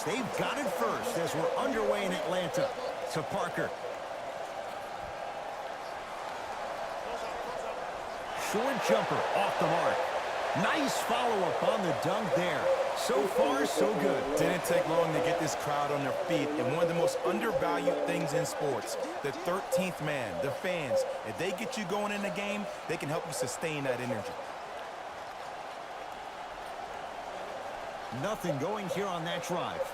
they've got it first as we're underway in Atlanta. To Parker. Short jumper off the mark. Nice follow-up on the dunk there. So far, so good. Didn't take long to get this crowd on their feet, and one of the most undervalued things in sports, the 13th man, the fans. If they get you going in the game, they can help you sustain that energy. Nothing going here on that drive.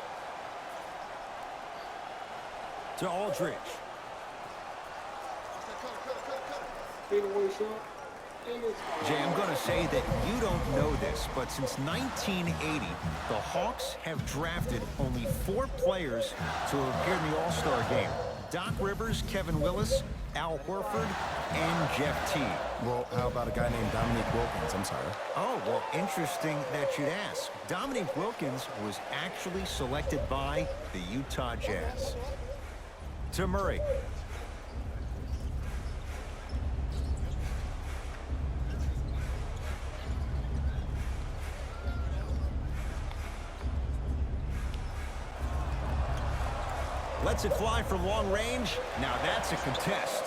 To Aldridge. Jay, I'm going to say that you don't know this, but since 1980, the Hawks have drafted only 4 players to appear in the All-Star game. Doc Rivers, Kevin Willis, Al Horford, and Jeff Teague. Well, how about a guy named Dominique Wilkins? I'm sorry. Oh, well, interesting that you'd ask. Dominique Wilkins was actually selected by the Utah Jazz. To Murray. Lets it fly from long range. Now that's a contest.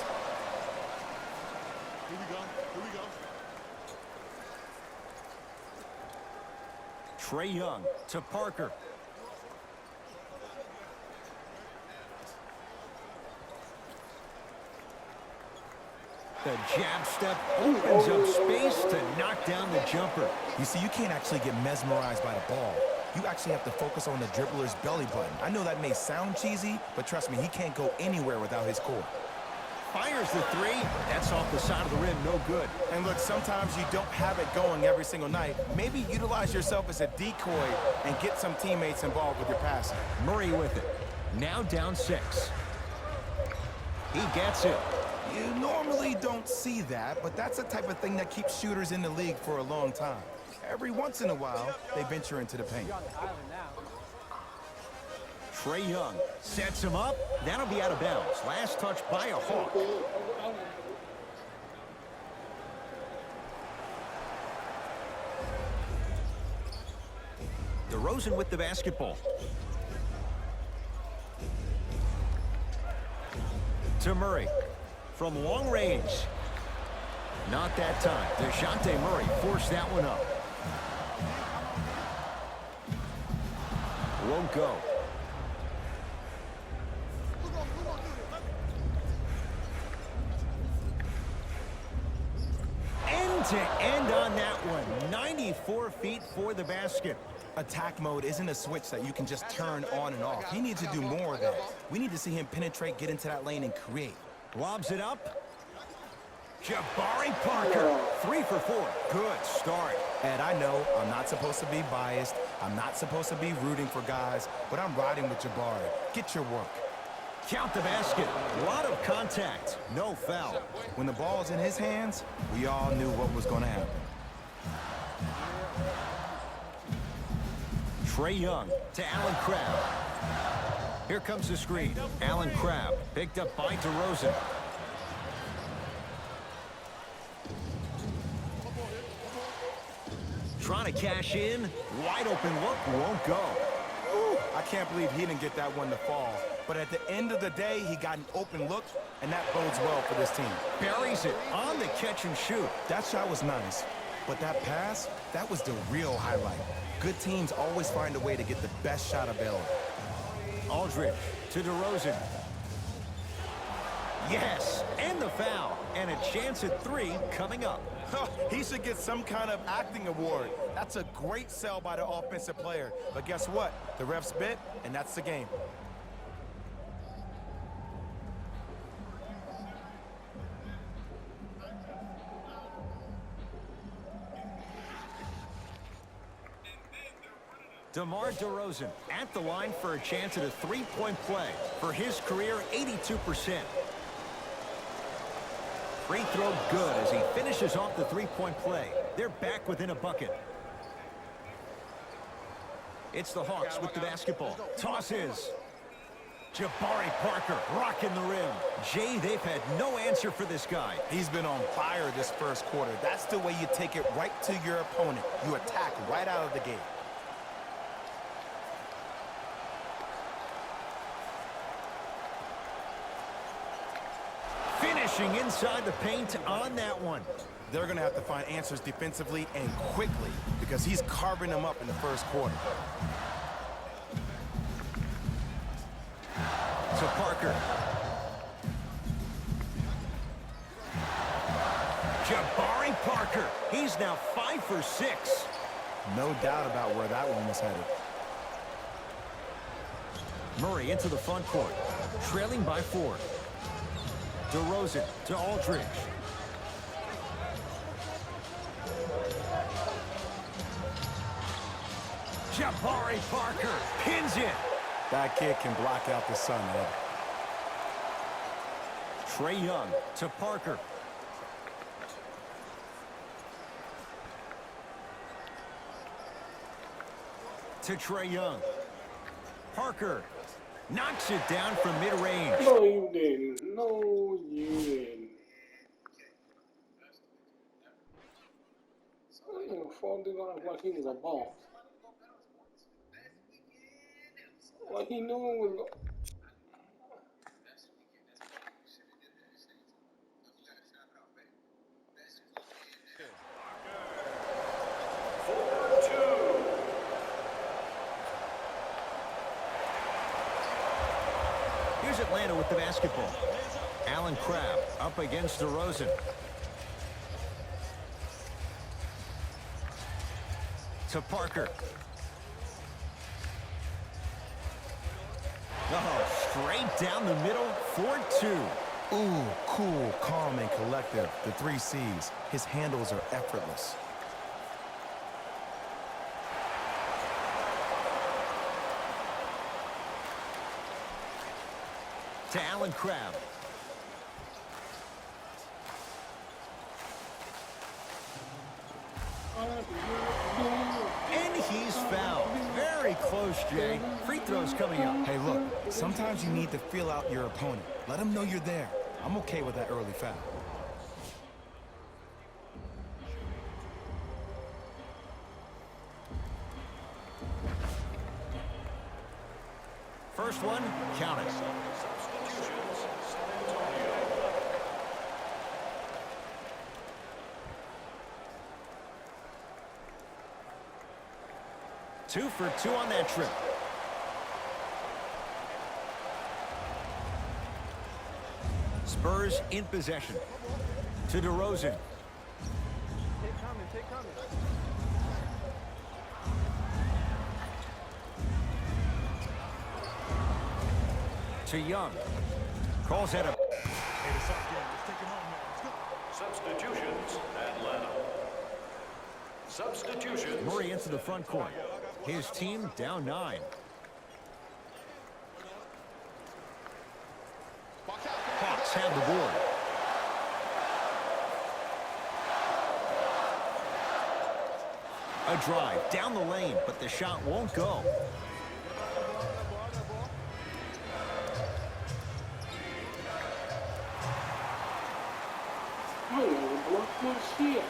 Here we go. Here we go. Trae Young to Parker. The jab step opens up space to knock down the jumper. You see, you can't actually get mesmerized by the ball. You actually have to focus on the dribbler's belly button. I know that may sound cheesy, but trust me, he can't go anywhere without his core. Fires the 3. That's off the side of the rim, no good. And look, sometimes you don't have it going every single night. Maybe utilize yourself as a decoy and get some teammates involved with your passing. Murray with it. Now down 6. He gets it. You normally don't see that, but that's the type of thing that keeps shooters in the league for a long time. Every once in a while, they venture into the paint. Trae Young sets him up. That'll be out of bounds. Last touch by a Hawk. DeRozan with the basketball. To Murray. From long range. Not that time. DeJounte Murray forced that one up. Won't go. End to end on that one. 94 feet for the basket. Attack mode isn't a switch that you can just turn on and off. He needs to do more of that. We need to see him penetrate, get into that lane, and create. Lobs it up. Jabari Parker. 3 for 4. Good start. And I know I'm not supposed to be biased. I'm not supposed to be rooting for guys, but I'm riding with Jabari. Get your work. Count the basket. A lot of contact. No foul. When the ball's in his hands, we all knew what was going to happen. Trae Young to Allen Crabbe. Here comes the screen. Allen Crabbe picked up by DeRozan. Trying to cash in. Wide open look. Won't go. Ooh, I can't believe he didn't get that one to fall. But at the end of the day, he got an open look, and that bodes well for this team. Buries it on the catch and shoot. That shot was nice, but that pass, that was the real highlight. Good teams always find a way to get the best shot available. Aldridge to DeRozan. Yes, and the foul. And a chance at 3 coming up. He should get some kind of acting award. That's a great sell by the offensive player. But guess what? The refs bit, and that's the game. DeMar DeRozan at the line for a chance at a 3-point play. For his career, 82%. Free throw good as he finishes off the 3-point play. They're back within a bucket. It's the Hawks with the basketball. Tosses. Jabari Parker rocking the rim. Jay, they've had no answer for this guy. He's been on fire this first quarter. That's the way you take it right to your opponent. You attack right out of the gate. Finishing inside the paint on that one. They're going to have to find answers defensively and quickly because he's carving them up in the first quarter. To Parker. Jabari Parker. He's now 5 for 6. No doubt about where that one was headed. Murray into the front court. Trailing by 4. DeRozan to Aldridge. Jabari Parker pins it. That kid can block out the sun, Ed. Trae Young to Parker. To Trae Young. Parker knocks it down from mid-range. No, you didn't. No, you didn't. I didn't fold it off like he was a boss. Like he knew it was. Here's Atlanta with the basketball. Allen Crabbe up against DeRozan. To Parker. Oh, straight down the middle, 4-2. Ooh, cool, calm, and collective. The 3 C's. His handles are effortless. To Allen Crabbe. And he's fouled. Very close, Jay. Free throws coming up. Hey, look, sometimes you need to feel out your opponent. Let him know you're there. I'm okay with that early foul. First one, count it. Two for 2 on that trip. Spurs in possession. To DeRozan. Take coming. To Young. Calls that a... Hey, the Sox game. Let's take it home now. Let's go. Substitutions, Atlanta. Substitutions. Murray into the front court. His team down 9. Hawks have the board. A drive down the lane, but the shot won't go. I never blocked my shit.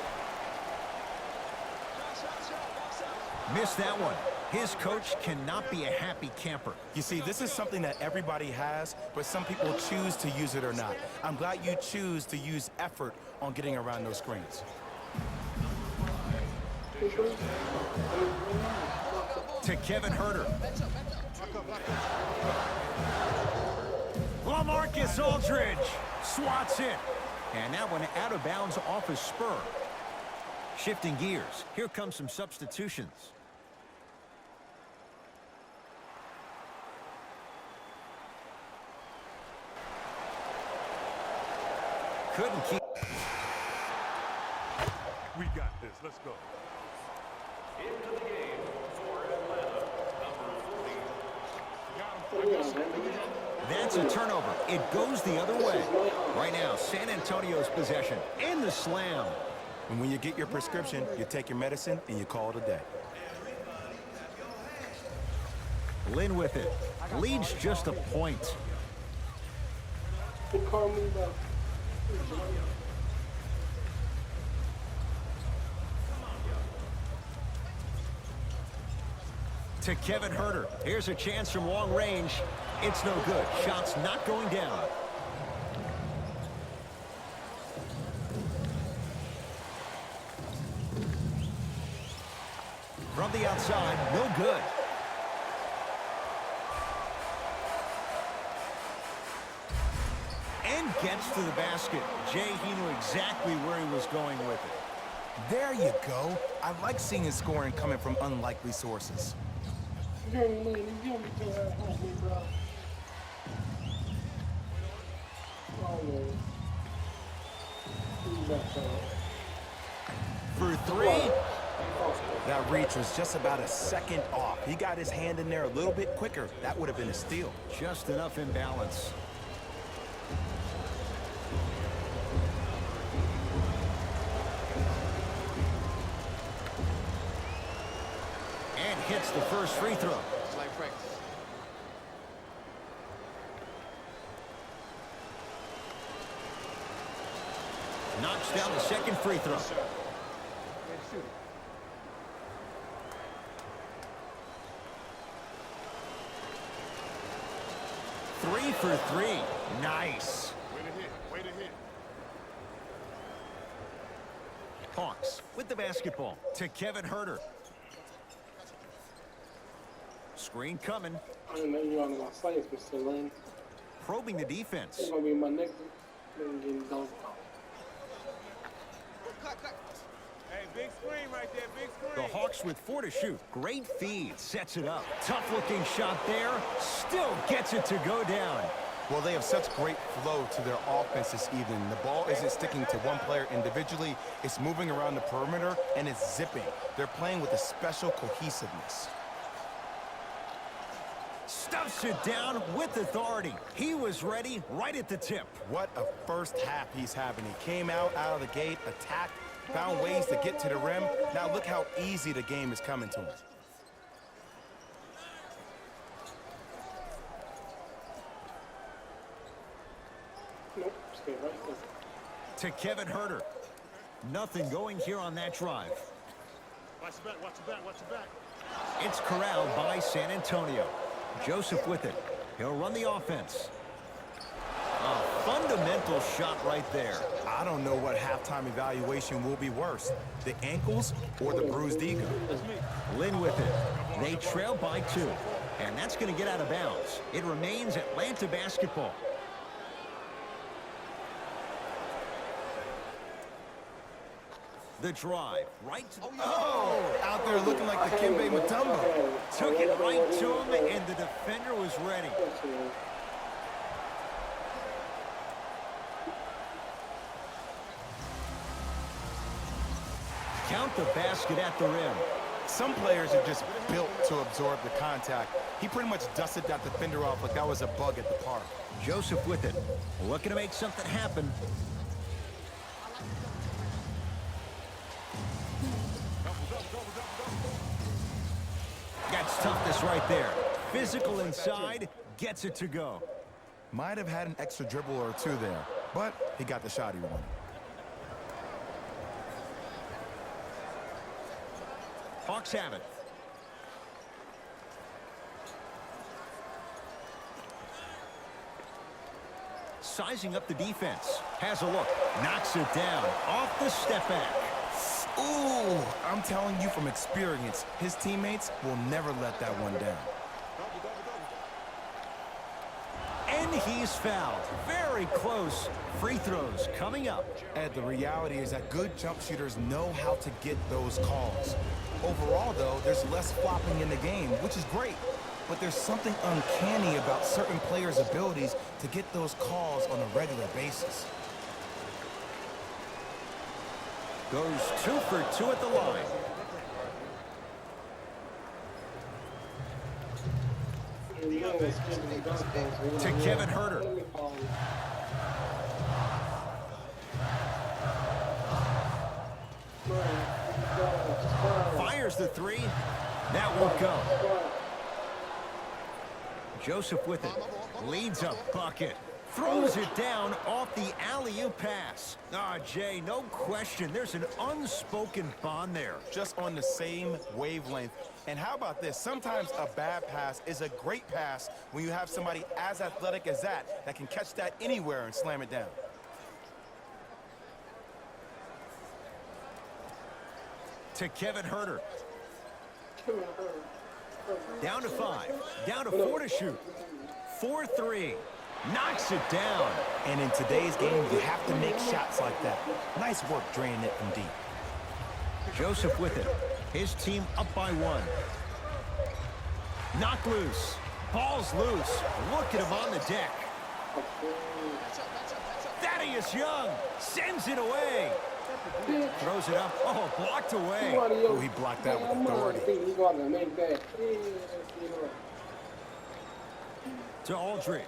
Missed that one. His coach cannot be a happy camper. You see, this is something that everybody has, but some people choose to use it or not. I'm glad you choose to use effort on getting around those screens. To Kevin Huerter. LaMarcus Aldridge swats it. And that one out of bounds off his spur. Shifting gears. Here comes some substitutions. Couldn't keep. We got this. Let's go. Into the game for Atlanta, number 40. That's a turnover. It goes the other way. Right now, San Antonio's possession. And the slam. And when you get your prescription, you take your medicine and you call it a day. Lynn with it. Leads just a point. To Kevin Huerter. Here's a chance from long range. It's no good. Shot's not going down. the outside, no good. And gets to the basket. Jay, he knew exactly where he was going with it. There you go. I like seeing his scoring coming from unlikely sources. Young man, you give me to that help me, bro. Oh, man. He's back up. For three. That reach was just about a second off. He got his hand in there a little bit quicker. That would have been a steal. Just enough imbalance. And hits the first free throw. Like practice. Knocks down the second free throw. Shoot it. 3 for 3. Nice. Way to hit. Way to hit. Hawks with the basketball to Kevin Herter. Screen coming. I didn't know you on my sights, Mr. Lynn. Probing the defense. It's gonna be my next thing getting dunked on. Hey, big screen right there. Big The screen. Hawks with 4 to shoot. Great feed. Sets it up. Tough looking shot there. Still gets it to go down. Well, they have such great flow to their offense this evening. The ball isn't sticking to one player individually. It's moving around the perimeter, and it's zipping. They're playing with a special cohesiveness. Stuffs it down with authority. He was ready right at the tip. What a first half he's having. He came out of the gate, attacked, found ways to get to the rim. Now look how easy the game is coming to him. Nope, stay right there. To Kevin Herter. Nothing going here on that drive. Watch your back. Watch your back. Watch your back. It's corralled by San Antonio. Joseph with it. He'll run the offense. A fundamental shot right there. I don't know what halftime evaluation will be worse, the ankles or the bruised ego. Lynn with it. They trail by 2. And that's going to get out of bounds. It remains Atlanta basketball. The drive. Right to Out there looking like the Kimbe Mutombo. took it right to him, and the defender was ready. Count the basket at the rim. Some players are just built to absorb the contact. He pretty much dusted that defender off like that was a bug at the park. Joseph with it. Looking to make something happen. That's toughness right there. Physical inside, gets it to go. Might have had an extra dribble or two there, but he got the shot he wanted. Hawks have it. Sizing up the defense. Has a look. Knocks it down. Off the step back. Ooh, I'm telling you from experience, his teammates will never let that one down. And he's fouled. Very close. Free throws coming up. Ed, the reality is that good jump shooters know how to get those calls. Overall, though, there's less flopping in the game, which is great. But there's something uncanny about certain players' abilities to get those calls on a regular basis. Goes 2 for 2 at the line. To Kevin Herter. Fires the 3. That won't go. Joseph with it. Leads a bucket. Throws it down off the alley-oop pass. Jay, no question. There's an unspoken bond there. Just on the same wavelength. And how about this? Sometimes a bad pass is a great pass when you have somebody as athletic as that can catch that anywhere and slam it down. To Kevin Herter. Down to 5. Down to 4 to shoot. 4-3. Knocks it down. And in today's game, you have to make shots like that. Nice work draining it from deep. Joseph with it. His team up by 1. Knocked loose. Ball's loose. Look at him on the deck. Thaddeus Young sends it away. Throws it up. Oh, blocked away. Oh, he blocked that with authority. To Aldridge.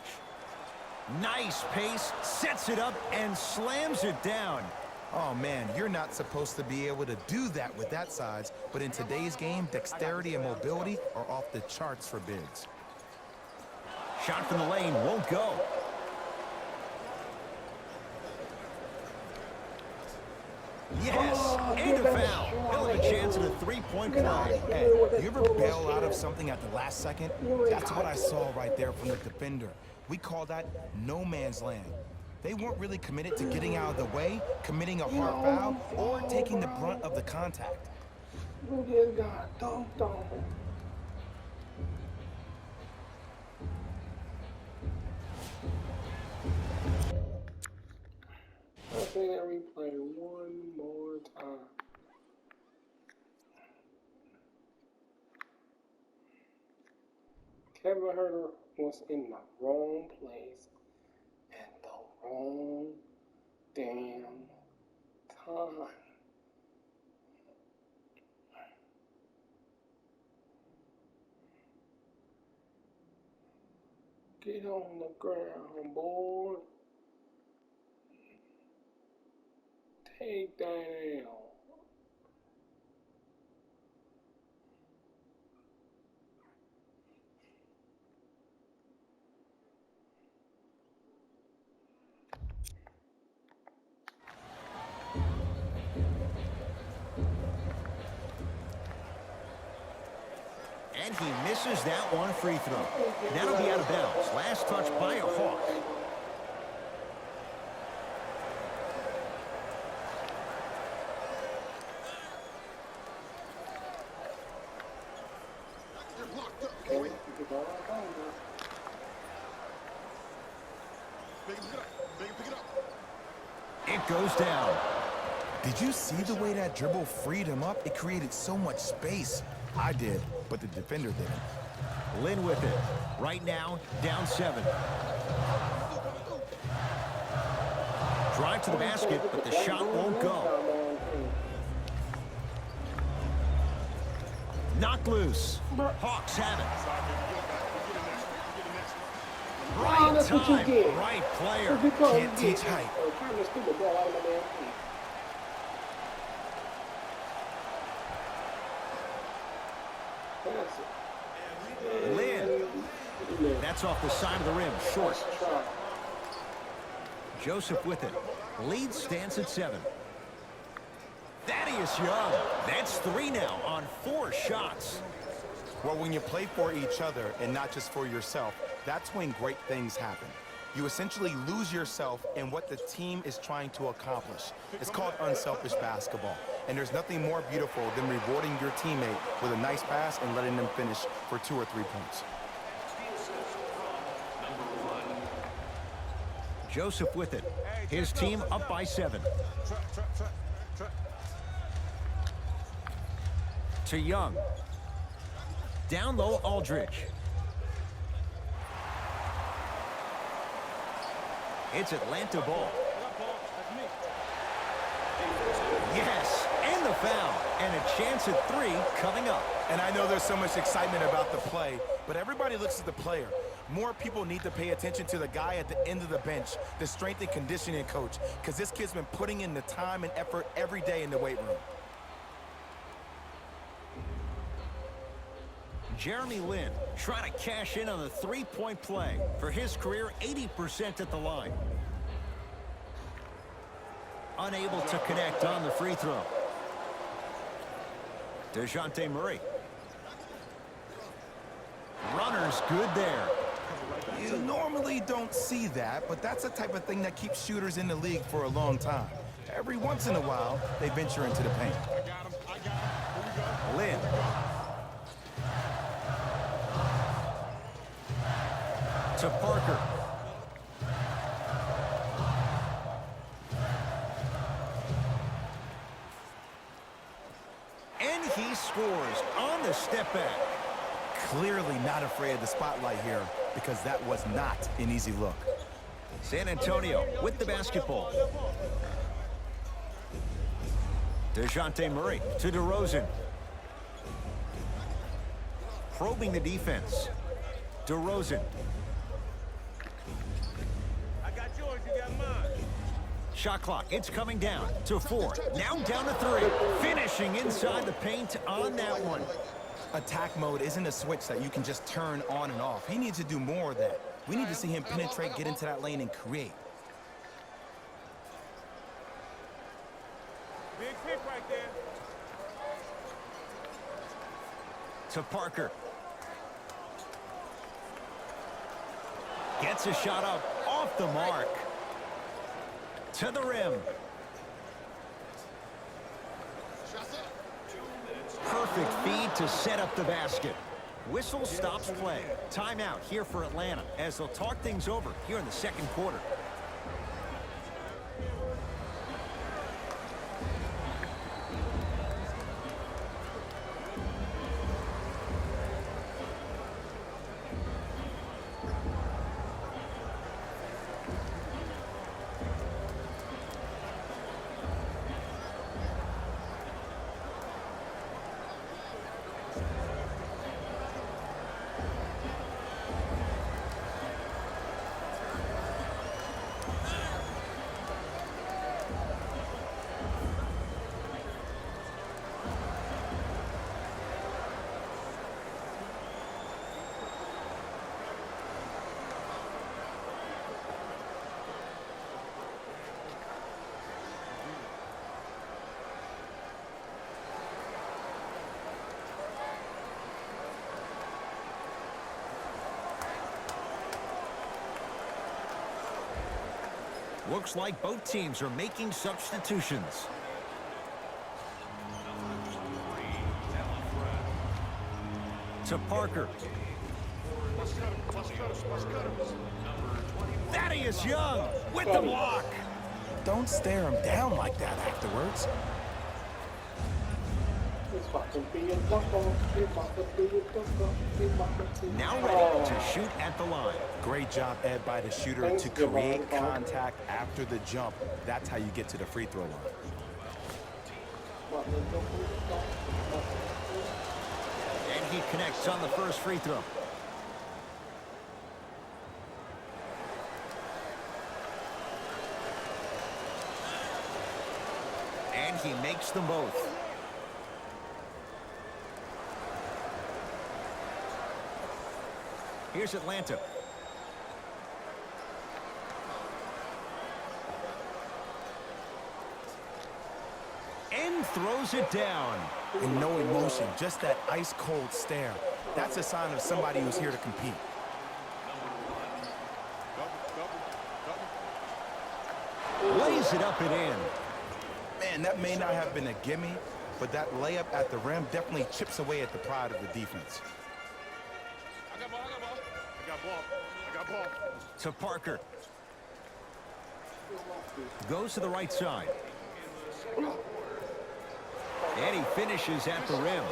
Nice pace. Sets it up and slams it down. Oh, man, you're not supposed to be able to do that with that size, but in today's game, dexterity and mobility are off the charts for bigs. Shot from the lane won't go. Yes, and a foul. He'll have a chance at a three-point play. Hey, you ever bail out of something at the last second? That's what I saw right there from the defender. We call that no man's land. They weren't really committed to getting out of the way, committing a hard foul, or taking the brunt of the contact. I'll say that replay one more time. Kevin Herter was in the wrong place at the wrong damn time. Get on the ground, boy. Take down. And he misses that one free throw. That'll be out of bounds. Last touch by a Hawk. It goes down. Did you see the way that dribble freed him up? It created so much space. I did, but the defender didn't. Lynn with it. Right now, down 7. Drive to the basket, but the shot won't go. Knocked loose. Hawks have it. Right that's what you time, get. right player. Can't teach height. Lynn. That's off the side of the rim, short. Joseph with it. Lead stands at 7. Thaddeus Young. That's 3 now on 4 shots. Well, when you play for each other and not just for yourself, that's when great things happen. You essentially lose yourself in what the team is trying to accomplish. It's called unselfish basketball. And there's nothing more beautiful than rewarding your teammate with a nice pass and letting them finish for 2 or 3 points. Joseph with it. His team up by 7. To Young. Down low, Aldridge. It's Atlanta ball. Yes, and the foul. And a chance at 3 coming up. And I know there's so much excitement about the play, but everybody looks at the player. More people need to pay attention to the guy at the end of the bench, the strength and conditioning coach, because this kid's been putting in the time and effort every day in the weight room. Jeremy Lin trying to cash in on the 3-point play. For his career, 80% at the line. Unable to connect on the free throw. DeJounte Murray. Runner's good there. You normally don't see that, but that's the type of thing that keeps shooters in the league for a long time. Every once in a while, they venture into the paint. Lin. To Parker. And he scores on the step back. Clearly not afraid of the spotlight here because that was not an easy look. San Antonio with the basketball. DeJounte Murray to DeRozan. Probing the defense. DeRozan. I got yours, you got mine. Shot clock, it's coming down to 4. Now down to 3. Finishing inside the paint on that one. Attack mode isn't a switch that you can just turn on and off. He needs to do more of that. We need to see him penetrate, get into that lane, and create. Big pick right there. To Parker. Gets a shot up off the mark. To the rim. Perfect feed to set up the basket. Whistle stops play. Timeout here for Atlanta as they'll talk things over here in the second quarter. Looks like both teams are making substitutions. To Parker. Thaddeus Young with the block. Don't stare him down like that afterwards. Now ready to shoot at the line. Great job, Ed, by the shooter to create contact after the jump. That's how you get to the free throw line. And he connects on the first free throw. And he makes them both. Here's Atlanta. And throws it down. And no emotion, just that ice-cold stare. That's a sign of somebody who's here to compete. Lays it up and in. Man, that may not have been a gimme, but that layup at the rim definitely chips away at the pride of the defense. I got ball. I got ball. To Parker. Goes to the right side. And he finishes at the rim.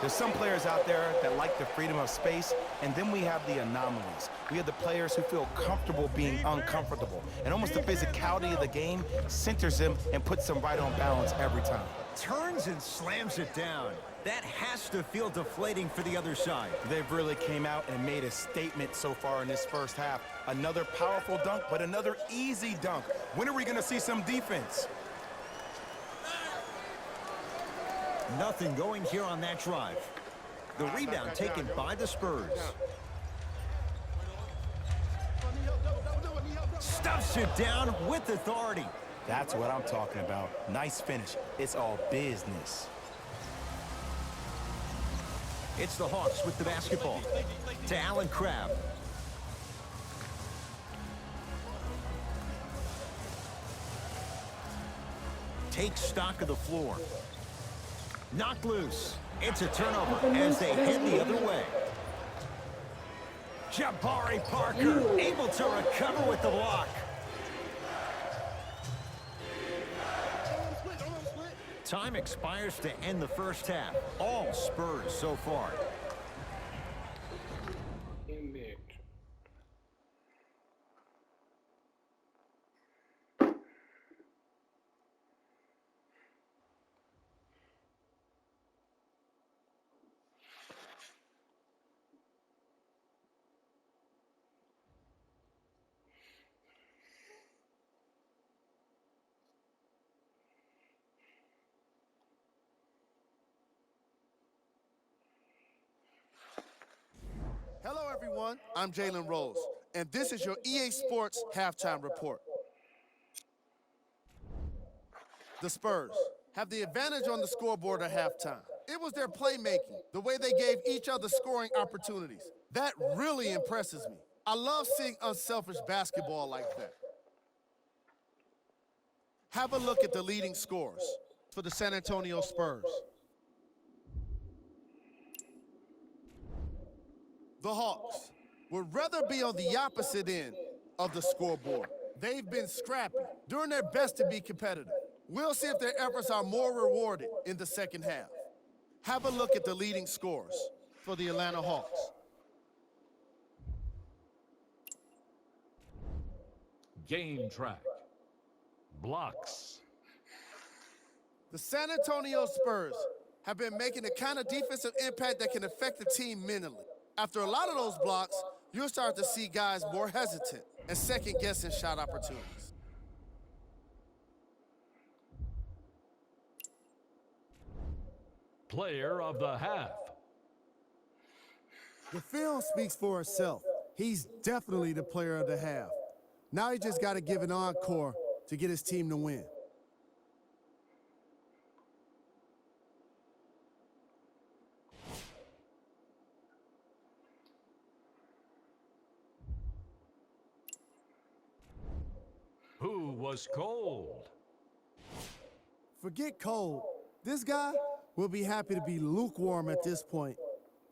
There's some players out there that like the freedom of space, and then we have the anomalies. We have the players who feel comfortable being uncomfortable, and almost the physicality of the game centers them and puts them right on balance every time. Turns and slams it down. That has to feel deflating for the other side. They've really came out and made a statement so far in this first half. Another powerful dunk, but another easy dunk. When are we going to see some defense? Nothing going here on that drive. The rebound taken by the Spurs. Stuffs it down with authority. That's what I'm talking about. Nice finish. It's all business. It's the Hawks with the basketball. To Allen Crabbe. Takes stock of the floor. Knocked loose. It's a turnover as they head the other way. Jabari Parker able to recover with the block. Time expires to end the first half. All Spurs so far. Hello, everyone. I'm Jalen Rose, and this is your EA Sports Halftime Report. The Spurs have the advantage on the scoreboard at halftime. It was their playmaking, the way they gave each other scoring opportunities. That really impresses me. I love seeing unselfish basketball like that. Have a look at the leading scorers for the San Antonio Spurs. The Hawks would rather be on the opposite end of the scoreboard. They've been scrappy, doing their best to be competitive. We'll see if their efforts are more rewarded in the second half. Have a look at the leading scorers for the Atlanta Hawks. Game track. Blocks. The San Antonio Spurs have been making the kind of defensive impact that can affect the team mentally. After a lot of those blocks, you'll start to see guys more hesitant and second-guessing shot opportunities. Player of the half. The film speaks for itself. He's definitely the player of the half. Now he just got to give an encore to get his team to win. Who was cold? Forget cold. This guy will be happy to be lukewarm at this point.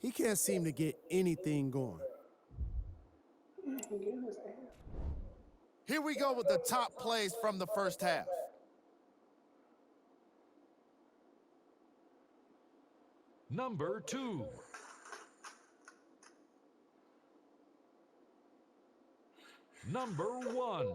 He can't seem to get anything going. Here we go with the top plays from the first half. Number 2. Number 1.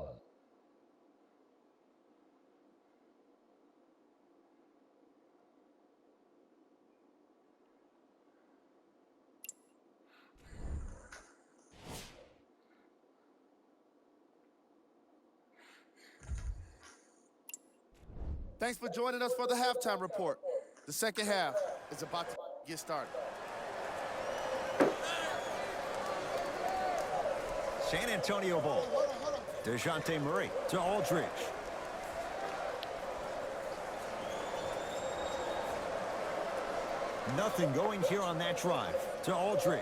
Thanks for joining us for the halftime report. The second half is about to get started. San Antonio ball. DeJounte Murray to Aldridge. Nothing going here on that drive to Aldridge.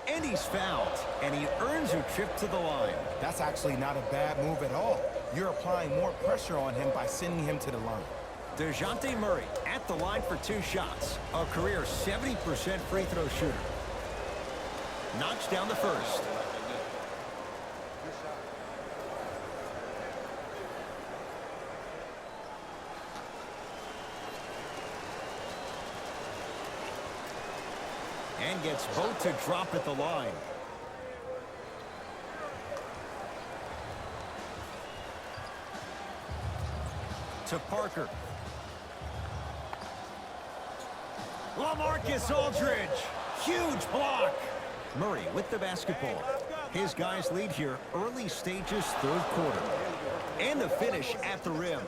And he's fouled, and he earns a trip to the line. That's actually not a bad move at all. You're applying more pressure on him by sending him to the line. DeJounte Murray at the line for 2 shots. A career 70% free throw shooter. Knocks down the first. And gets both to drop at the line. To Parker. LaMarcus Aldridge. Huge block. Murray with the basketball. His guys lead here early stages, third quarter. And the finish at the rim.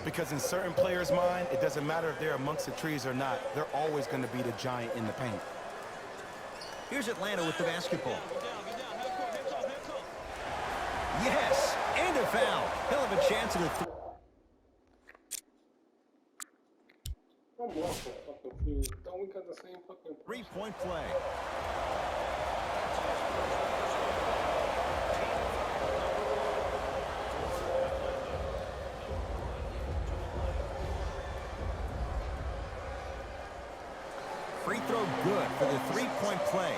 Because in certain players' mind, it doesn't matter if they're amongst the trees or not. They're always going to be the giant in the paint. Here's Atlanta with the basketball. Yes, and a foul. He'll have a chance at a Don't we got the same fucking 3-point play. Free throw good for the 3-point play.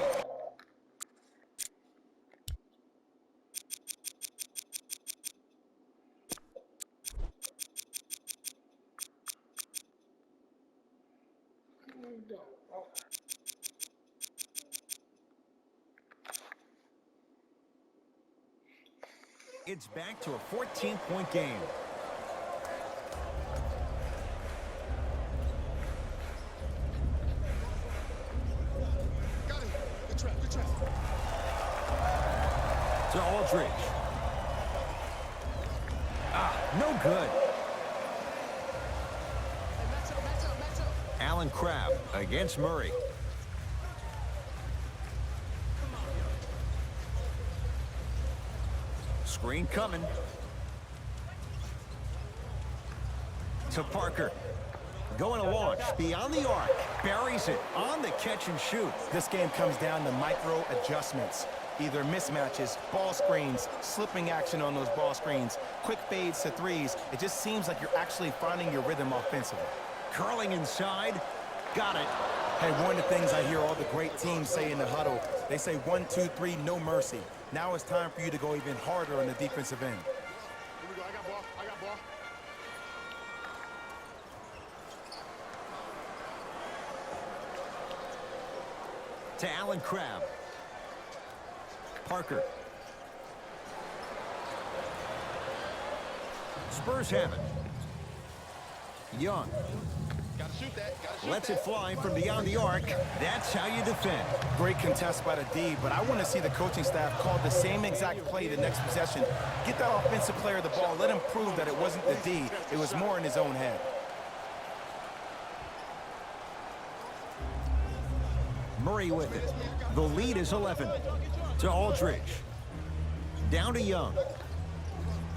It's back to a 14-point game. Got him. Good trap, good trap. To Aldridge. No good. Match up. Allen Crabbe against Murray. Screen coming. To Parker. Going to launch beyond the arc. Buries it on the catch and shoot. This game comes down to micro adjustments. Either mismatches, ball screens, slipping action on those ball screens, quick fades to threes. It just seems like you're actually finding your rhythm offensively. Curling inside. Got it. Hey, one of the things I hear all the great teams say in the huddle, they say 1, 2, 3, no mercy. Now it's time for you to go even harder on the defensive end. Here we go. I got ball. I got ball. To Allen Crabbe. Parker. Spurs have it. Young. Gotta shoot that. Gotta shoot Lets that. it fly from beyond the arc. That's how you defend. Great contest by the D, but I want to see the coaching staff call the same exact play the next possession. Get that offensive player the ball. Let him prove that it wasn't the D. It was more in his own head. Murray with it. The lead is 11. To Aldridge. Down to Young.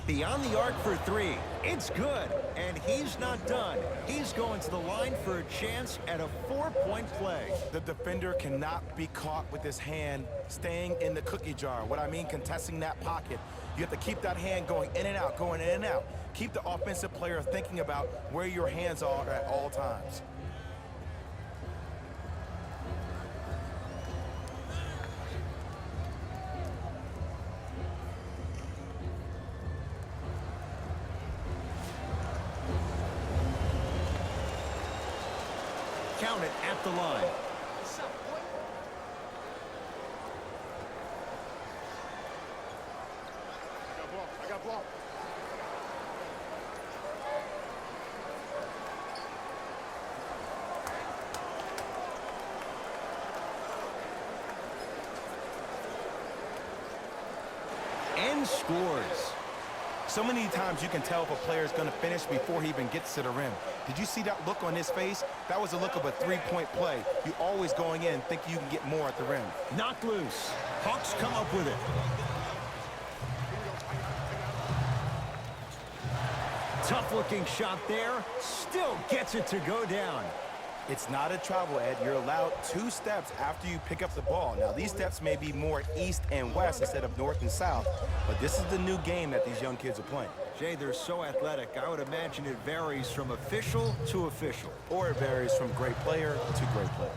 Beyond the arc for three. It's good. And he's not done. He's going to the line for a chance at a 4-point play. The defender cannot be caught with his hand staying in the cookie jar. What I mean, contesting that pocket. You have to keep that hand going in and out, going in and out. Keep the offensive player thinking about where your hands are at all times. Count it at the line. I got ball. And scores. So many times you can tell if a player is going to finish before he even gets to the rim. Did you see that look on his face? That was a look of a three-point play. You always going in thinking you can get more at the rim. Knocked loose. Hawks come up with it. Tough-looking shot there. Still gets it to go down. It's not a travel, Ed. You're allowed 2 steps after you pick up the ball. Now, these steps may be more east and west instead of north and south, but this is the new game that these young kids are playing. Jay, they're so athletic. I would imagine it varies from official to official. Or it varies from great player to great player.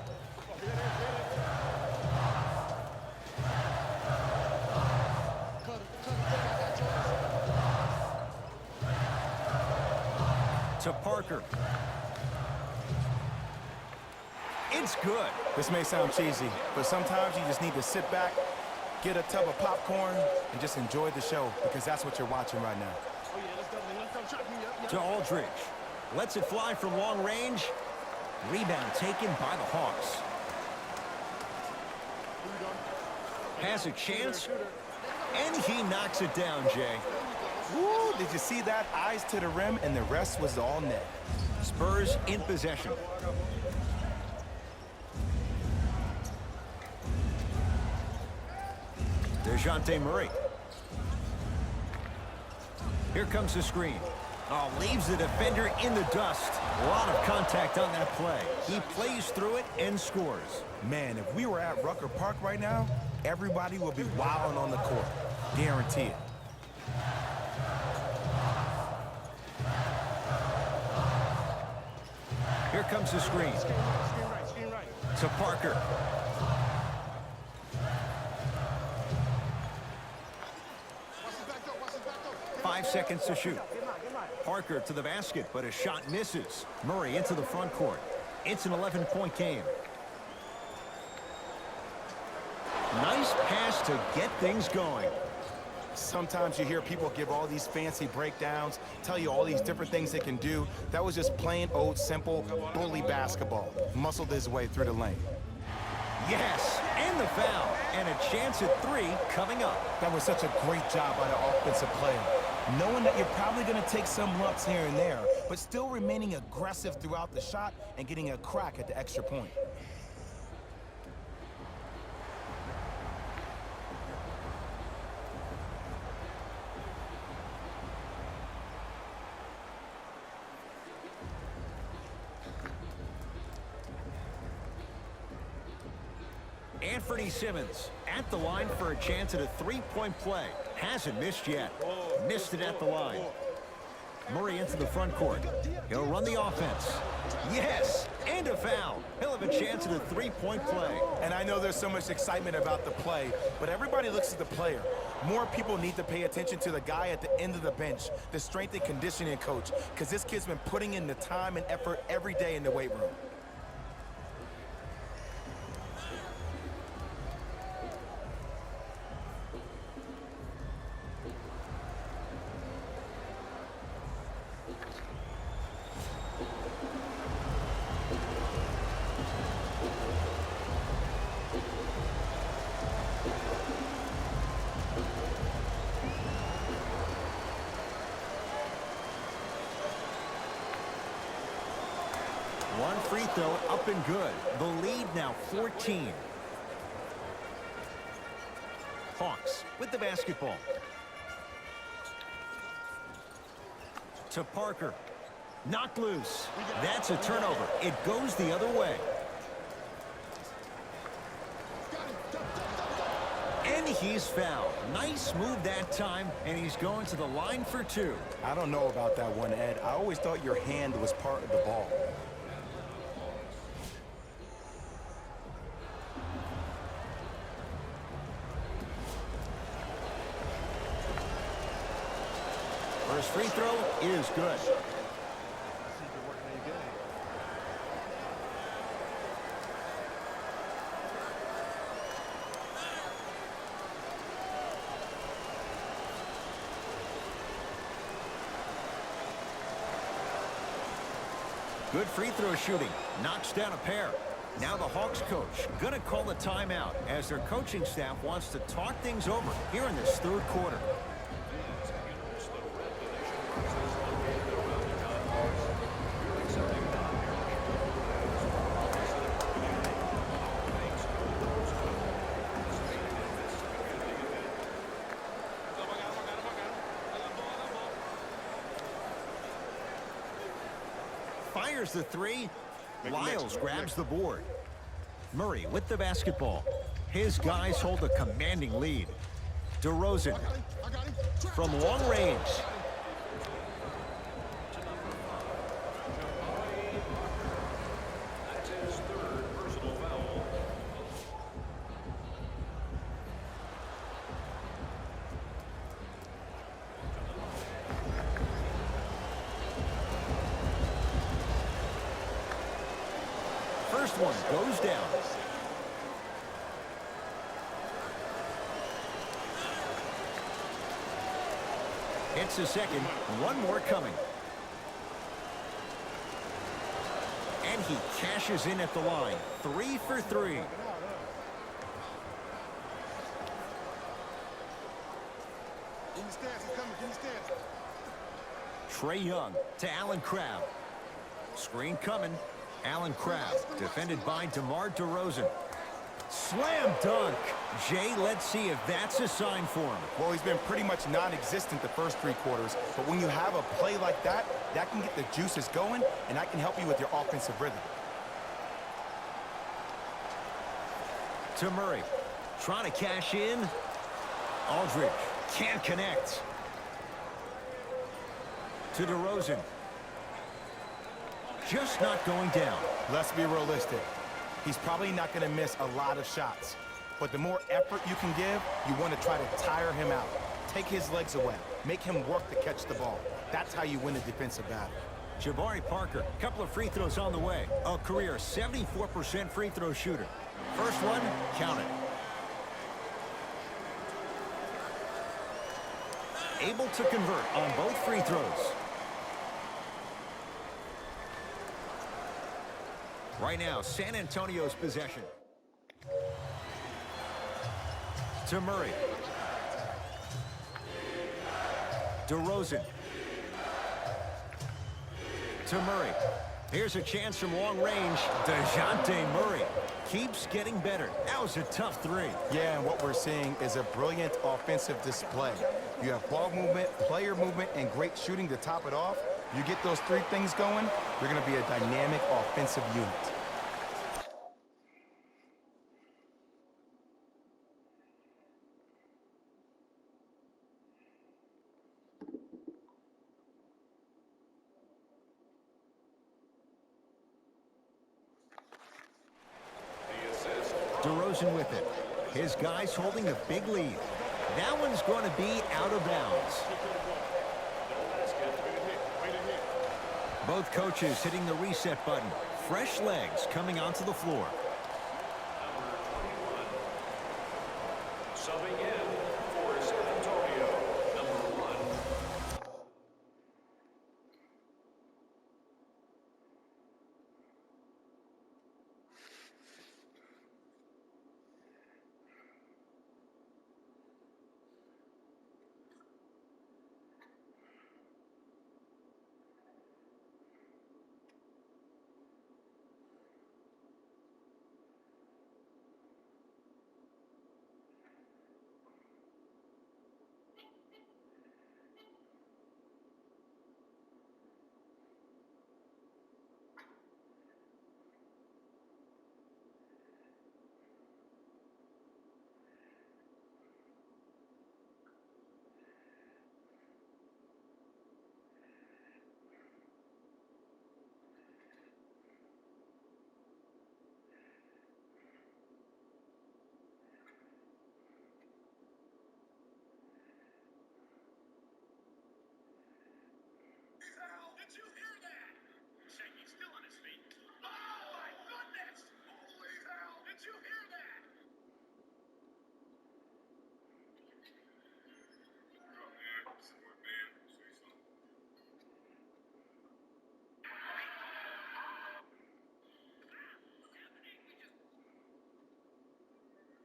To Parker. It's good. This may sound cheesy, but sometimes you just need to sit back, get a tub of popcorn, and just enjoy the show, because that's what you're watching right now. Oh, yeah, let's go. Chop me up. To Aldridge. Lets it fly from long range. Rebound taken by the Hawks. Has a chance. And he knocks it down, Jay. Woo, did you see that? Eyes to the rim, and the rest was all net. Spurs in possession. DeJounte Murray. Here comes the screen. Oh, leaves the defender in the dust. A lot of contact on that play. He plays through it and scores. Man, if we were at Rucker Park right now, everybody would be wilding on the court. Guarantee it. Here comes the screen. Screen right. To Parker. Watch his back door. 5 seconds to shoot. Parker to the basket, but a shot misses. Murray into the front court. It's an 11-point game. Nice pass to get things going. Sometimes you hear people give all these fancy breakdowns, tell you all these different things they can do. That was just plain old simple bully basketball. Muscled his way through the lane. Yes, and the foul. And a chance at 3 coming up. That was such a great job by the offensive player. Knowing that you're probably going to take some lumps here and there, but still remaining aggressive throughout the shot and getting a crack at the extra point. Anthony Simmons at the line for a chance at a 3-point play. Hasn't missed yet. Missed it at the line. Murray into the front court. He'll run the offense. Yes, and a foul. He'll have a chance at a 3-point play. And I know there's so much excitement about the play, but everybody looks at the player. More people need to pay attention to the guy at the end of the bench, the strength and conditioning coach, because this kid's been putting in the time and effort every day in the weight room. One free throw up and good. The lead now 14. Hawks with the basketball. To Parker. Knocked loose. That's a turnover. It goes the other way. And he's fouled. Nice move that time, and he's going to the line for 2. I don't know about that one, Ed. I always thought your hand was part of the ball. First free throw is good. Good free throw shooting. Knocks down a pair. Now the Hawks coach gonna call a timeout as their coaching staff wants to talk things over here in this third quarter. Fires the 3. Lyles grabs the board. Murray with the basketball. His guys hold a commanding lead. DeRozan from long range. That's his 3rd personal foul. First one goes down. Hits the second. One more coming. And he cashes in at the line. 3 for 3. Trae Young to Allen Crabbe. Screen coming. Allen Crabbe defended by DeMar DeRozan. Slam dunk. Jay, let's see if that's a sign for him. Well, he's been pretty much non-existent the first 3 quarters, but when you have a play like that, that can get the juices going, and that can help you with your offensive rhythm. To Murray. Trying to cash in. Aldridge can't connect. To DeRozan. Just not going down. Let's be realistic. He's probably not going to miss a lot of shots. But the more effort you can give, you want to try to tire him out. Take his legs away. Make him work to catch the ball. That's how you win a defensive battle. Jabari Parker, couple of free throws on the way. A career 74% free throw shooter. First one, count it. able to convert on both free throws. Right now, San Antonio's possession. To Murray. DeRozan. To Murray. Here's a chance from long range. DeJounte Murray keeps getting better. That was a tough three. Yeah, and what we're seeing is a brilliant offensive display. You have ball movement, player movement, and great shooting to top it off. You get those three things going, you're going to be a dynamic offensive unit. DeRozan with it. His guys holding a big lead. That one's going to be out of bounds. Both coaches hitting the reset button. Fresh legs coming onto the floor. Subbing in for San Antonio, number 1. Did you hear that? Shaky's still on his feet. Oh, my goodness! Holy hell! Did you hear that?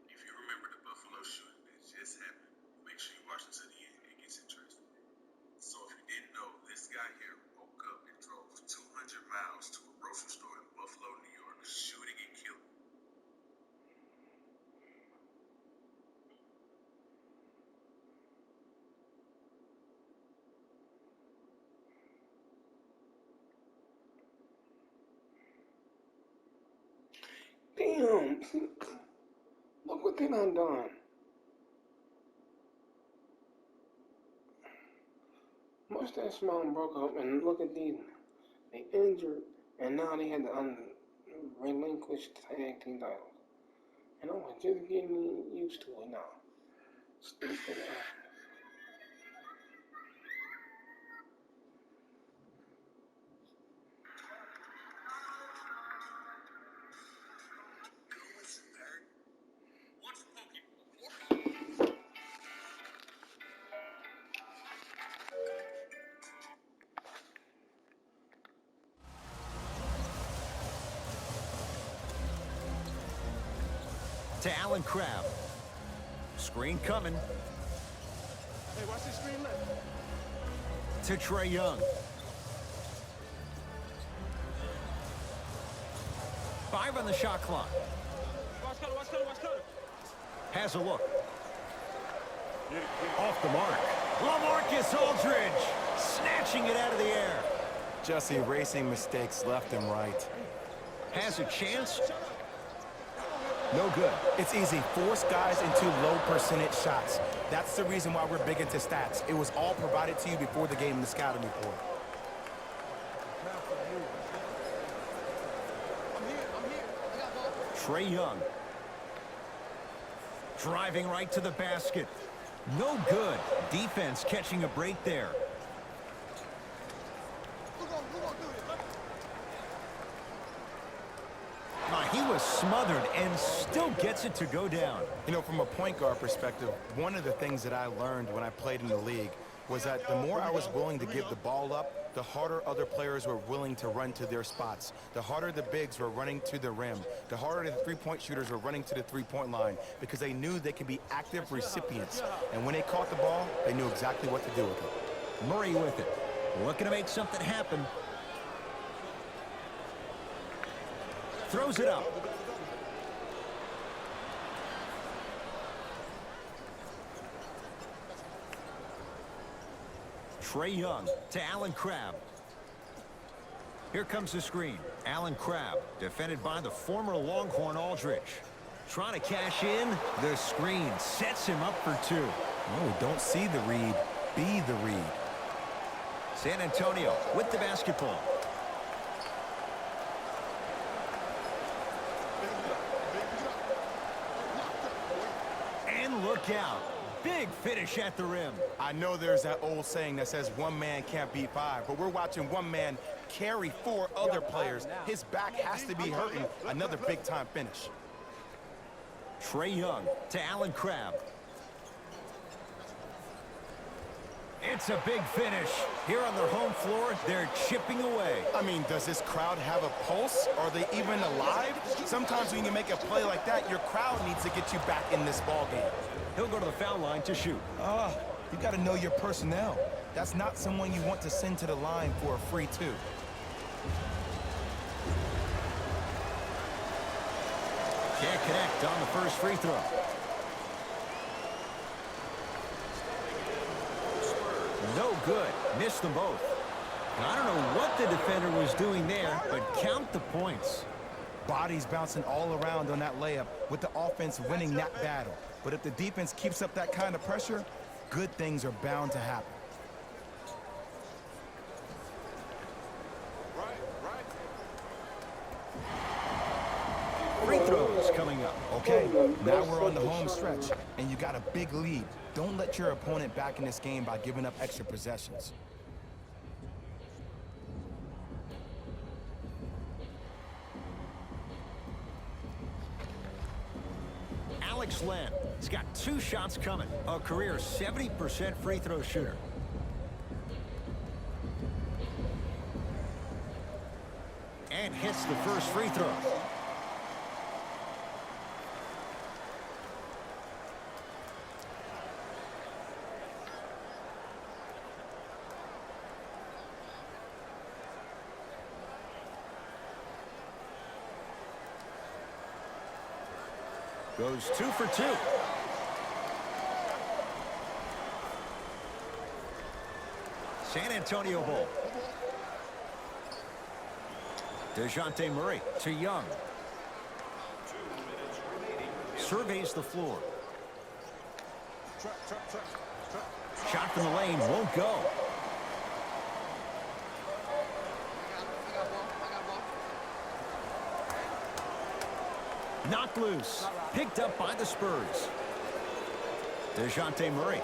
If you remember the Buffalo shooting that just happened, make sure you watch it to the end. It gets interesting. So if you didn't know, this guy here woke up and drove 200 miles to a grocery store in Buffalo, New York, shooting and killing. Damn. Look what they done done. Mustache Mountain broke up, and look at these. They injured, and now they had to relinquish tag team titles. And I was just getting used to it now. Stupid ass. To Allen Crabbe. Screen coming. Hey, watch this screen left. To Trae Young. Five on the shot clock. Watch cutter, watch cutter, watch cutter. Has a look. Off the mark. LaMarcus Aldridge snatching it out of the air. Just erasing mistakes left and right. Has a chance. No good. It's easy. Force guys into low percentage shots. That's the reason why we're big into stats. It was all provided to you before the game in the scouting report. Trae Young. Driving right to the basket. No good. Defense catching a break there. He was smothered and still gets it to go down. You know, from a point guard perspective, one of the things that I learned when I played in the league was that the more I was willing to give the ball up, the harder other players were willing to run to their spots. The harder the bigs were running to the rim. The harder the three-point shooters were running to the three-point line because they knew they could be active recipients. And when they caught the ball, they knew exactly what to do with it. Murray with it. Looking to make something happen. Throws it up. Trae Young to Allen Crabbe. Here comes the screen. Allen Crabbe, defended by the former Longhorn Aldridge. Trying to cash in. The screen sets him up for two. No, don't see the read. Be the read. San Antonio with the basketball. And look out. Big finish at the rim. I know there's that old saying that says one man can't beat five, but we're watching one man carry four other players. His back has to be hurting. Another big-time finish. Trae Young to Allen Crabbe. It's a big finish. Here on their home floor, they're chipping away. I mean, does this crowd have a pulse? Are they even alive? Sometimes when you make a play like that, your crowd needs to get you back in this ball game. He'll go to the foul line to shoot. You got to know your personnel. That's not someone you want to send to the line for a free two. Can't connect on the first free throw. No good. Missed them both. I don't know what the defender was doing there, but count the points. Bodies bouncing all around on that layup with the offense winning that battle. But if the defense keeps up that kind of pressure, good things are bound to happen. Free throws coming up. Okay, now we're on the home stretch, and you got a big lead. Don't let your opponent back in this game by giving up extra possessions. Alex Len has got 2 shots coming. A career 70% free throw shooter. And hits the first free throw. Goes 2 for 2. San Antonio ball. DeJounte Murray to Young. Surveys the floor. Shot from the lane won't go. Knocked loose. Picked up by the Spurs. DeJounte Murray.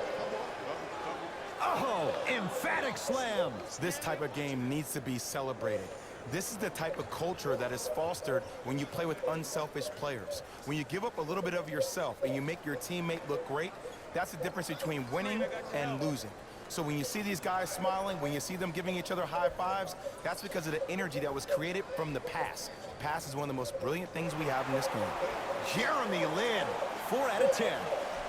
Oh, emphatic slam. This type of game needs to be celebrated. This is the type of culture that is fostered when you play with unselfish players. When you give up a little bit of yourself and you make your teammate look great, that's the difference between winning and losing. So when you see these guys smiling, when you see them giving each other high fives, that's because of the energy that was created from the pass. Pass is one of the most brilliant things we have in this game. Jeremy Lin, 4 out of 10.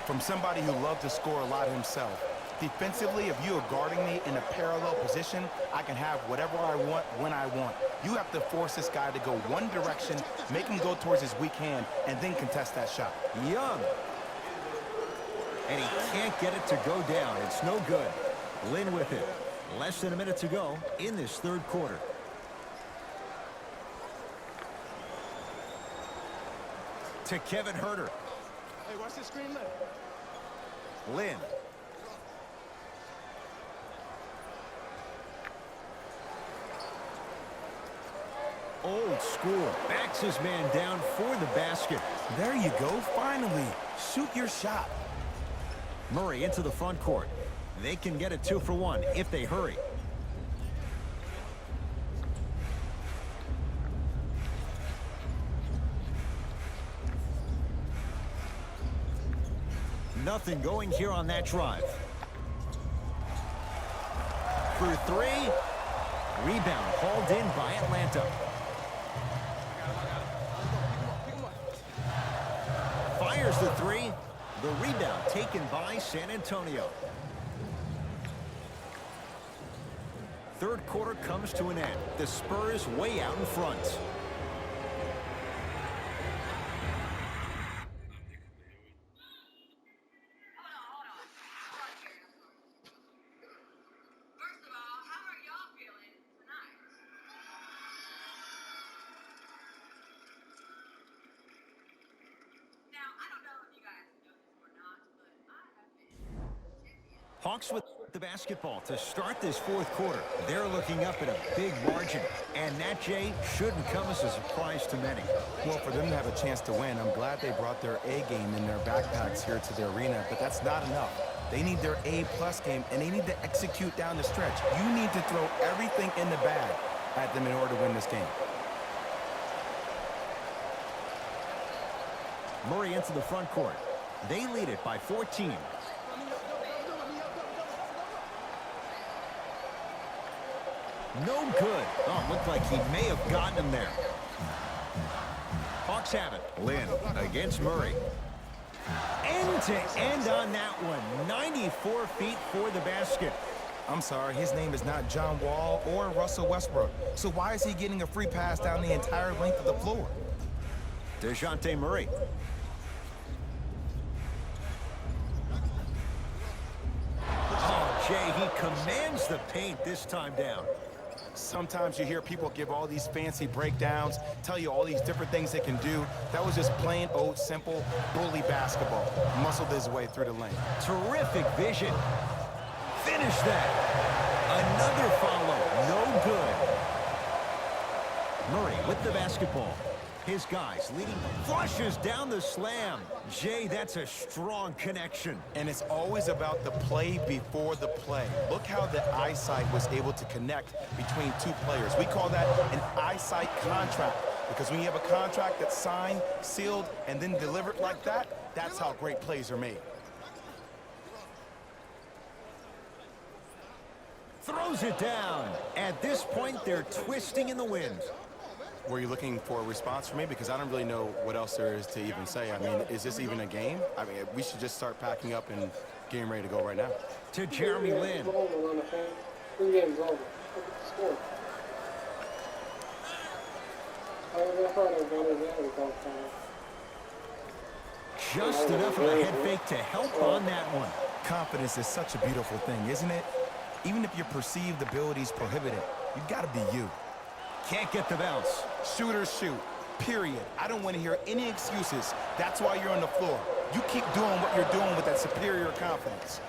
From somebody who loved to score a lot himself. Defensively, if you are guarding me in a parallel position, I can have whatever I want when I want. You have to force this guy to go one direction, make him go towards his weak hand, and then contest that shot. Young. And he can't get it to go down. It's no good. Lin with it. Less than a minute to go in this third quarter. To Kevin Huerter. Hey, watch the screen left. Lin. Old school. Backs his man down for the basket. There you go, finally. Shoot your shot. Murray into the front court. They can get a 2 for 1 if they hurry. Nothing going here on that drive. for three. Rebound hauled in by Atlanta. Fires the three. The rebound taken by San Antonio. Third quarter comes to an end. The Spurs way out in front. Hawks with the basketball to start this fourth quarter. They're looking up at a big margin. And that, Jay, shouldn't come as a surprise to many. Well, for them to have a chance to win, I'm glad they brought their A game in their backpacks here to the arena, but that's not enough. They need their A-plus game, and they need to execute down the stretch. You need to throw everything in the bag at them in order to win this game. Murray into the front court. They lead it by 14. No good. Oh, looked like he may have gotten him there. Hawks have it. Lynn against Murray. End to end on that one. 94 feet for the basket. I'm sorry, his name is not John Wall or Russell Westbrook. So why is he getting a free pass down the entire length of the floor? DeJounte Murray. Oh, Jay, he commands the paint this time down. Sometimes you hear people give all these fancy breakdowns, tell you all these different things they can do. That was just plain old simple bully basketball. Muscled his way through the lane. Terrific vision. Finish that. Another follow. No good. Murray with the basketball. His guys leading. Flushes down the slam. Jay, that's a strong connection. And it's always about the play before the play. Look how the eyesight was able to connect between two players. We call that an eyesight contract. Because when you have a contract that's signed, sealed, and then delivered like that, that's how great plays are made. Throws it down. At this point, they're twisting in the wind. Were you looking for a response from me? Because I don't really know what else there is to even say. I mean, is this even a game? I mean, we should just start packing up and getting ready to go right now. To Jeremy Lin. Just enough of a head fake to help on that one. Confidence is such a beautiful thing, isn't it? Even if your perceived abilities prohibit it, you've got to be you. Can't get the bounce. Shooters shoot, period. I don't want to hear any excuses. That's why you're on the floor. You keep doing what you're doing with that superior confidence.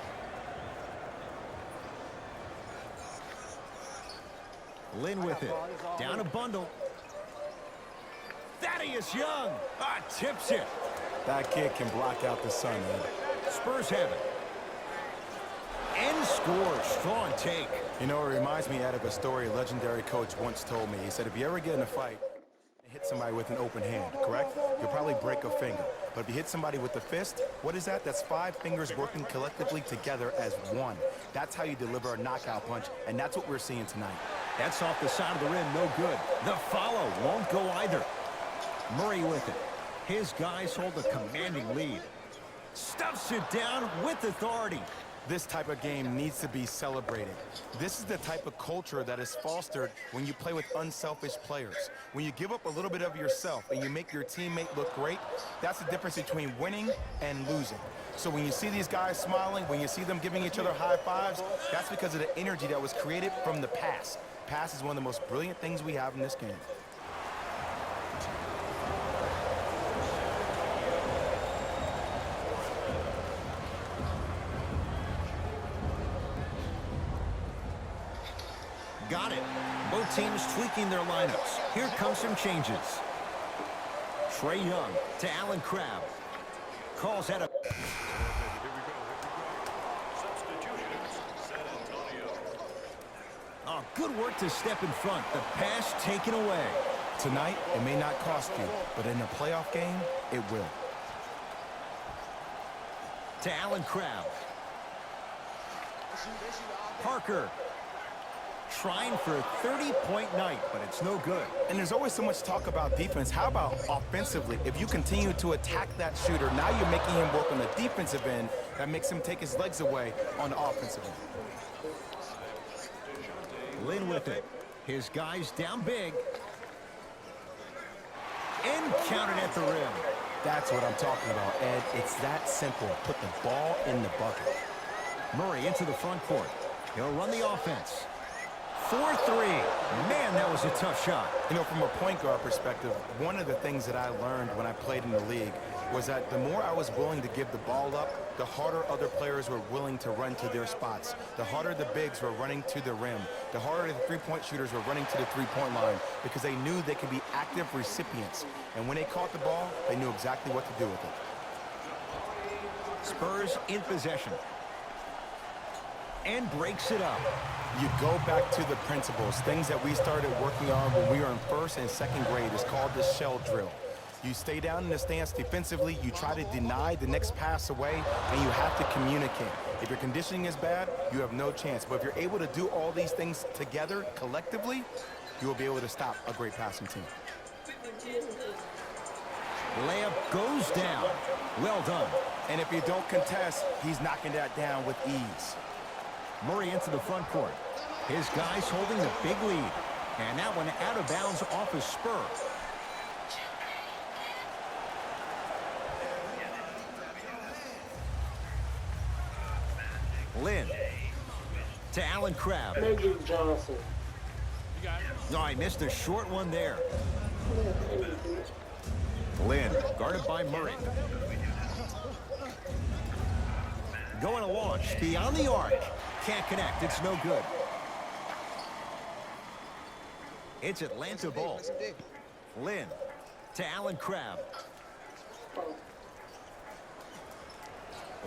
Lynn with it. Down a bundle. Thaddeus Young. Tips it. That kid can block out the sun, man. Spurs have it. And scores. Strong take. You know, it reminds me out of a story a legendary coach once told me. He said, if you ever get in a fight and hit somebody with an open hand, correct? You'll probably break a finger. But if you hit somebody with the fist, what is that? That's 5 fingers working collectively together as one. That's how you deliver a knockout punch, and that's what we're seeing tonight. That's off the side of the rim. No good. The follow won't go either. Murray with it. His guys hold a commanding lead. Stuffs it down with authority. This type of game needs to be celebrated. This is the type of culture that is fostered when you play with unselfish players. When you give up a little bit of yourself and you make your teammate look great, that's the difference between winning and losing. So when you see these guys smiling, when you see them giving each other high fives, that's because of the energy that was created from the pass. Pass is one of the most brilliant things we have in this game. Got it. Both teams tweaking their lineups. Here come some changes. Trae Young to Allen Crabbe. Calls that a... Oh, good work to step in front. The pass taken away. Tonight, it may not cost you, but in a playoff game, it will. To Allen Crabbe. Parker. trying for a 30-point night, but it's no good. And there's always so much talk about defense. How about offensively? If you continue to attack that shooter, now you're making him work on the defensive end. That makes him take his legs away on the offensive end. Lynn with it. His guys down big. And counted at the rim. That's what I'm talking about, Ed. It's that simple. Put the ball in the bucket. Murray into the front court. He'll run the offense. 4-3. Man, that was a tough shot. You know, from a point guard perspective, one of the things that I learned when I played in the league was that the more I was willing to give the ball up, the harder other players were willing to run to their spots. The harder the bigs were running to the rim. The harder the three-point shooters were running to the three-point line because they knew they could be active recipients. And when they caught the ball, they knew exactly what to do with it. Spurs in possession. And breaks it up. You go back to the principles, things that we started working on when we were in first and second grade. Is called the shell drill. You stay down in the stance defensively, you try to deny the next pass away, and you have to communicate. If your conditioning is bad, you have no chance. But if you're able to do all these things together, collectively, you will be able to stop a great passing team. Layup goes down. Well done. And if you don't contest, he's knocking that down with ease. Murray into the front court. His guys holding the big lead. And that one out of bounds off his spur. Lynn to Allen Crabbe. Magic Johnson. No, I missed a short one there. Lynn guarded by Murray. Going to launch beyond the arc. Can't connect. It's no good. It's Atlanta ball. Lynn to Allen Crabbe.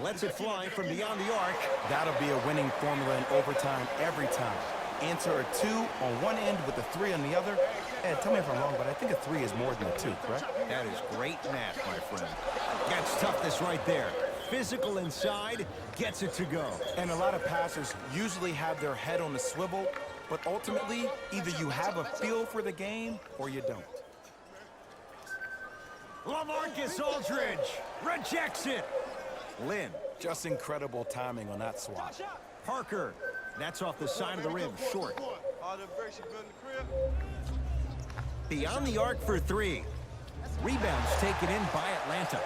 Lets it fly from beyond the arc. That'll be a winning formula in overtime every time. Answer a 2 on one end with a 3 on the other. Ed, tell me if I'm wrong, but I think a 3 is more than a 2, correct? That is great math, my friend. That's toughness right there. Physical inside, gets it to go. And a lot of passers usually have their head on the swivel, but ultimately, either you have a feel for the game or you don't. LaMarcus Aldridge rejects it. Lynn. Just incredible timing on that swat. Parker. That's off the side of the rim, short. Beyond the arc for 3. Rebounds taken in by Atlanta.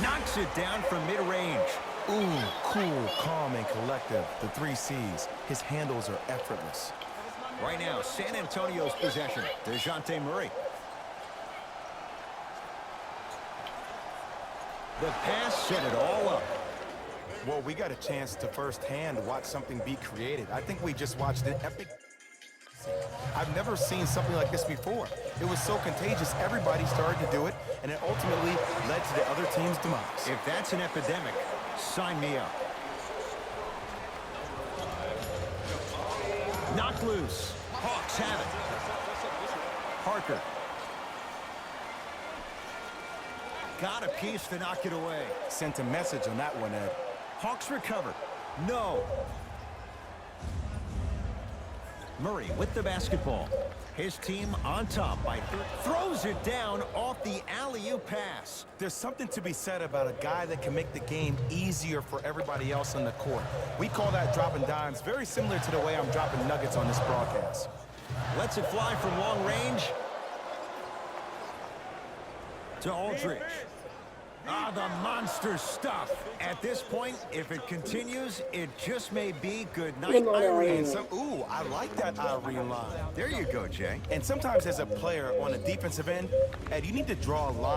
Knocks it down from mid-range. Ooh, cool, calm, and collective. The 3 C's. His handles are effortless. Right now, San Antonio's possession. DeJounte Murray. The pass set it all up. Well, we got a chance to firsthand watch something be created. I think we just watched an epic. I've never seen something like this before. It was so contagious, everybody started to do it, and it ultimately led to the other team's demise. If that's an epidemic, sign me up. Knocked loose. Hawks have it. Parker. Got a piece to knock it away. Sent a message on that one, Ed. Hawks recover. No. Murray with the basketball. His team on top by 3. Throws it down off the alley-oop pass. There's something to be said about a guy that can make the game easier for everybody else on the court. We call that dropping dimes, very similar to the way I'm dropping nuggets on this broadcast. Lets it fly from long range. To Aldridge. Ah, the monster stuff. At this point, if it continues, it just may be good night, Irene. Ooh, I like that Irene line. There you go, Jay. And sometimes as a player on the defensive end, Ed, you need to draw a line.